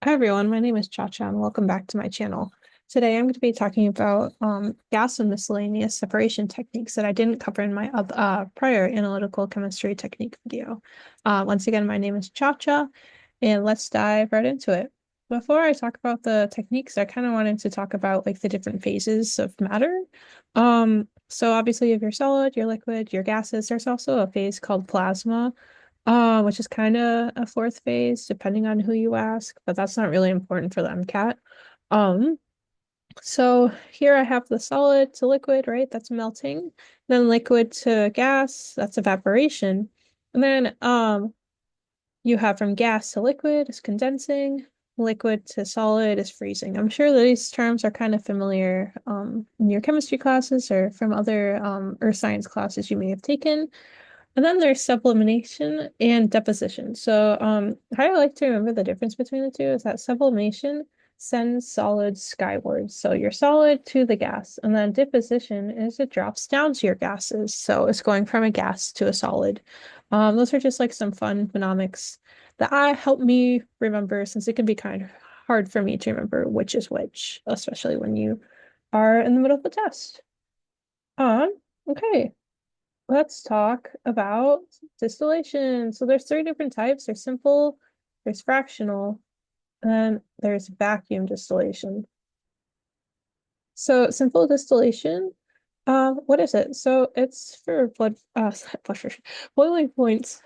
Hi everyone, my name is Chacha and welcome back to my channel. Today I'm going to be talking about gas and miscellaneous separation techniques that I didn't cover in my prior analytical chemistry technique video. Once again, my name is Chacha and let's dive right into it. Before I talk about the techniques, I kind of wanted to talk about like the different phases of matter. So obviously if you're solid, you're liquid, you're gases, there's also a phase called plasma, which is kind of a fourth phase, depending on who you ask, but that's not really important for the MCAT. Um, so here I have the solid to liquid, right? That's melting. Then liquid to gas, that's evaporation. And then you have from gas to liquid is condensing, liquid to solid is freezing. I'm sure these terms are kind of familiar in your chemistry classes or from other earth science classes you may have taken. And then there's sublimation and deposition. So how I like to remember the difference between the two is that sublimation sends solids skyward. So your solid to the gas. And then deposition is it drops down to your gases. So it's going from a gas to a solid. Those are just like some fun mnemonics that I help me remember since it can be kind of hard for me to remember which is which, especially when you are in the middle of the test. Um, okay. Let's talk about distillation. So there's three different types. There's simple, there's fractional, and then there's vacuum distillation. So simple distillation, what is it? So it's for blood pressure, boiling points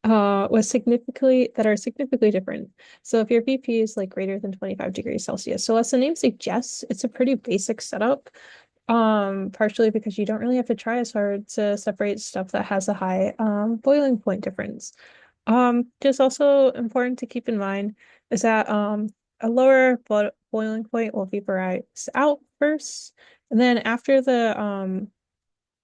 was significantly that are significantly different. So if your VP is like greater than 25 degrees Celsius, so as the name suggests, it's a pretty basic setup. Partially because you don't really have to try as hard to separate stuff that has a high boiling point difference. Just also important to keep in mind is that a lower boiling point will vaporize out first, and then after the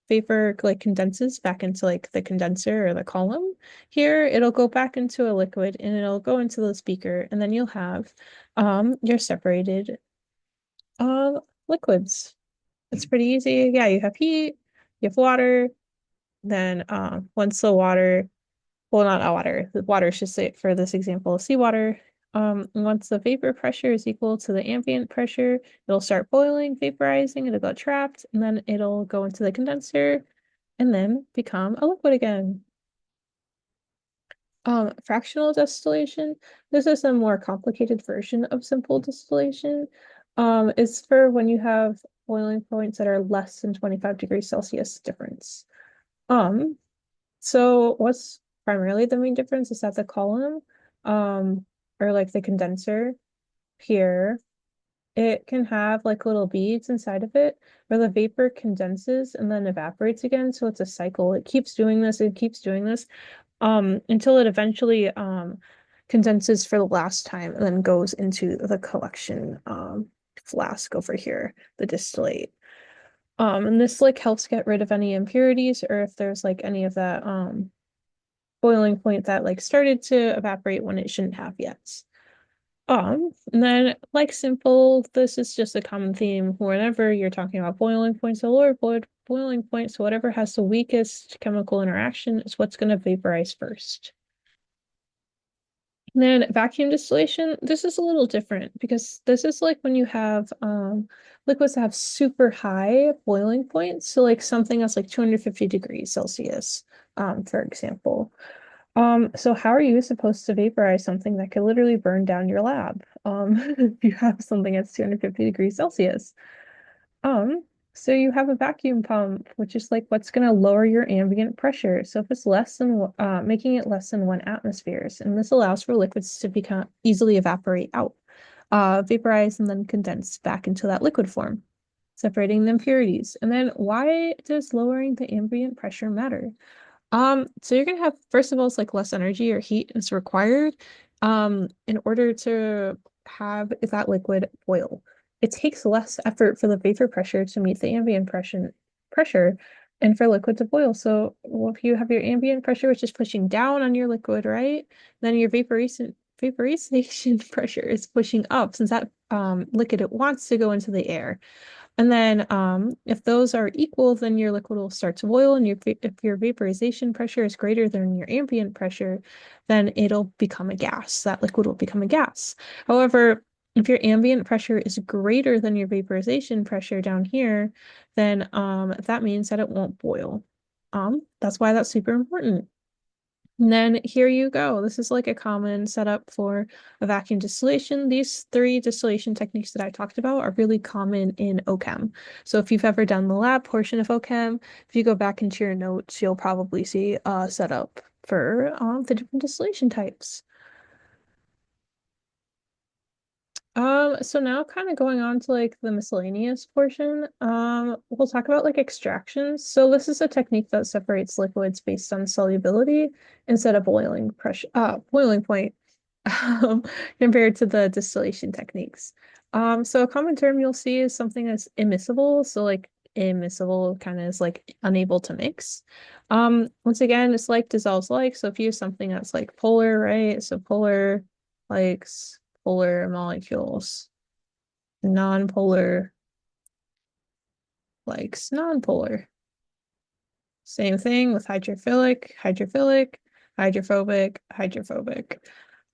vapor like condenses back into like the condenser or the column here, it'll go back into a liquid and it'll go into the speaker, and then you'll have your separated uh liquids. It's pretty easy. Yeah, you have heat, you have water, then once the water, well, not water, the water should say for this example, seawater. Once the vapor pressure is equal to the ambient pressure, it'll start boiling, vaporizing, it'll get trapped, and then it'll go into the condenser and then become a liquid again. Fractional distillation. This is a more complicated version of simple distillation. It's for when you have boiling points that are less than 25 degrees Celsius difference. Um, so what's primarily the main difference is that the column, or like the condenser here, it can have like little beads inside of it where the vapor condenses and then evaporates again. So it's a cycle. It keeps doing this, it keeps doing this until it eventually condenses for the last time and then goes into the collection flask over here, the distillate. And this like helps get rid of any impurities or if there's like any of that boiling point that like started to evaporate when it shouldn't have yet. And then like simple, this is just a common theme whenever you're talking about boiling points, the lower boiling point, so whatever has the weakest chemical interaction is what's going to vaporize first. And then vacuum distillation, this is a little different because this is like when you have liquids that have super high boiling points. So like something that's like 250 degrees Celsius, for example. So how are you supposed to vaporize something that could literally burn down your lab? If you have something that's 250 degrees Celsius. Um, so you have a vacuum pump, which is like what's going to lower your ambient pressure. So if it's less than, making it less than 1 atmosphere, and this allows for liquids to become easily evaporate out, vaporize, and then condense back into that liquid form, separating the impurities. And then why does lowering the ambient pressure matter? So you're gonna have, first of all, it's like less energy or heat is required, in order to have that liquid boil. It takes less effort for the vapor pressure to meet the ambient pressure and for liquid to boil. So well, if you have your ambient pressure, which is pushing down on your liquid, right? Then your vaporization pressure is pushing up since that liquid it wants to go into the air. And then if those are equal, then your liquid will start to boil, and if your vaporization pressure is greater than your ambient pressure, then it'll become a gas. That liquid will become a gas. However, if your ambient pressure is greater than your vaporization pressure down here, then that means that it won't boil. That's why that's super important. And then here you go. This is like a common setup for a vacuum distillation. These three distillation techniques that I talked about are really common in OChem. So if you've ever done the lab portion of OChem, if you go back into your notes, you'll probably see a setup for the different distillation types. So now kind of going on to like the miscellaneous portion, we'll talk about like extractions. So this is a technique that separates liquids based on solubility instead of boiling point, um, compared to the distillation techniques. So a common term you'll see is something that's immiscible. So like immiscible kind of is like unable to mix. Once again, it's like dissolves like. So if you use something that's like polar, right? So polar likes polar molecules. Non-polar likes non-polar. Same thing with hydrophilic, hydrophilic, hydrophobic, hydrophobic.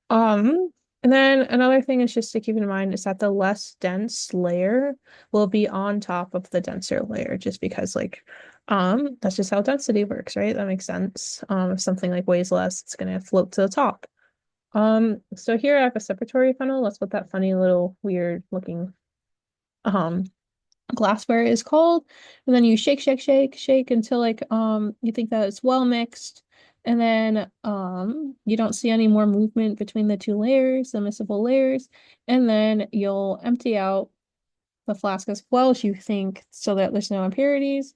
Um, and then another thing is just to keep in mind is that the less dense layer will be on top of the denser layer, just because like that's just how density works, right? That makes sense. If something like weighs less, it's gonna float to the top. So here I have a separatory funnel. That's what that funny little weird looking um glassware is called. And then you shake, shake, shake, shake until like you think that it's well mixed. And then you don't see any more movement between the two layers, the miscible layers. And then you'll empty out the flask as well as you think so that there's no impurities.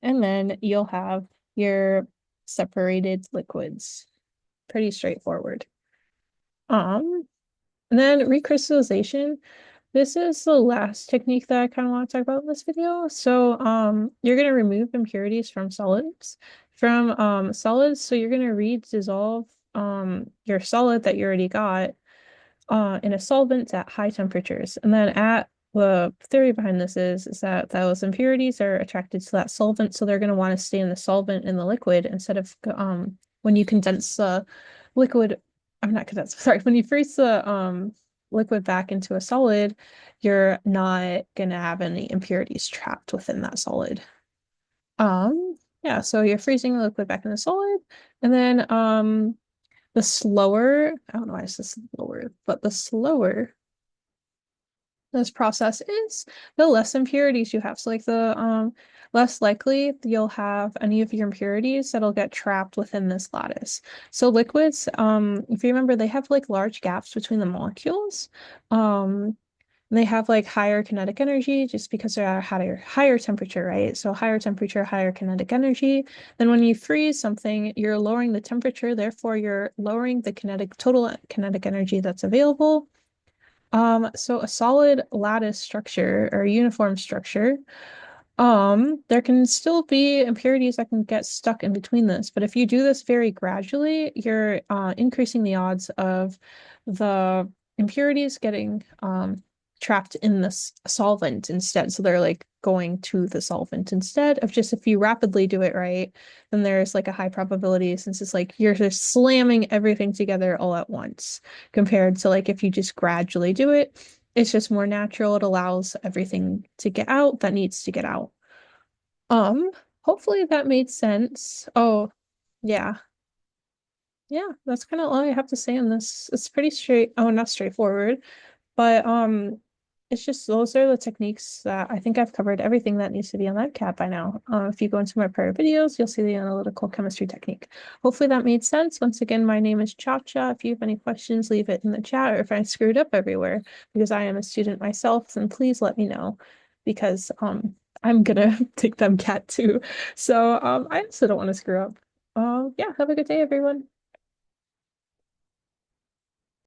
And then you'll have your separated liquids. Pretty straightforward. Um, and then recrystallization. This is the last technique that I kind of want to talk about in this video. So, you're going to remove impurities from solids. So you're going to redissolve your solid that you already got in a solvent at high temperatures. And then at the theory behind this is that those impurities are attracted to that solvent, so they're going to want to stay in the solvent in the liquid instead of when you condense the liquid. I'm not condense. Sorry, when you freeze the liquid back into a solid, you're not going to have any impurities trapped within that solid. Yeah, so you're freezing the liquid back in the solid, and then the slower, I don't know why it's just slower, but the slower this process is, the less impurities you have. So like the less likely you'll have any of your impurities that'll get trapped within this lattice. So liquids, if you remember, they have like large gaps between the molecules. They have like higher kinetic energy just because they're at a higher temperature, right? So higher temperature, higher kinetic energy. Then when you freeze something, you're lowering the temperature, therefore you're lowering the total kinetic energy that's available. So a solid lattice structure or uniform structure, there can still be impurities that can get stuck in between this, but if you do this very gradually, you're increasing the odds of the impurities getting trapped in this solvent instead. So they're like going to the solvent instead of just if you rapidly do it right, then there's like a high probability since it's like you're just slamming everything together all at once compared to like if you just gradually do it, it's just more natural. It allows everything to get out that needs to get out. Um, Hopefully that made sense. Oh, yeah. Yeah, that's kind of all I have to say on this. It's pretty not straightforward, but it's just those are the techniques that I think I've covered everything that needs to be on that cat by now. If you go into my prior videos, you'll see the analytical chemistry technique. Hopefully that made sense. Once again, my name is Cha-Cha. If you have any questions, leave it in the chat, or if I screwed up everywhere, because I am a student myself, then please let me know, because I'm gonna take them cat too. So I also don't want to screw up. Yeah, have a good day, everyone.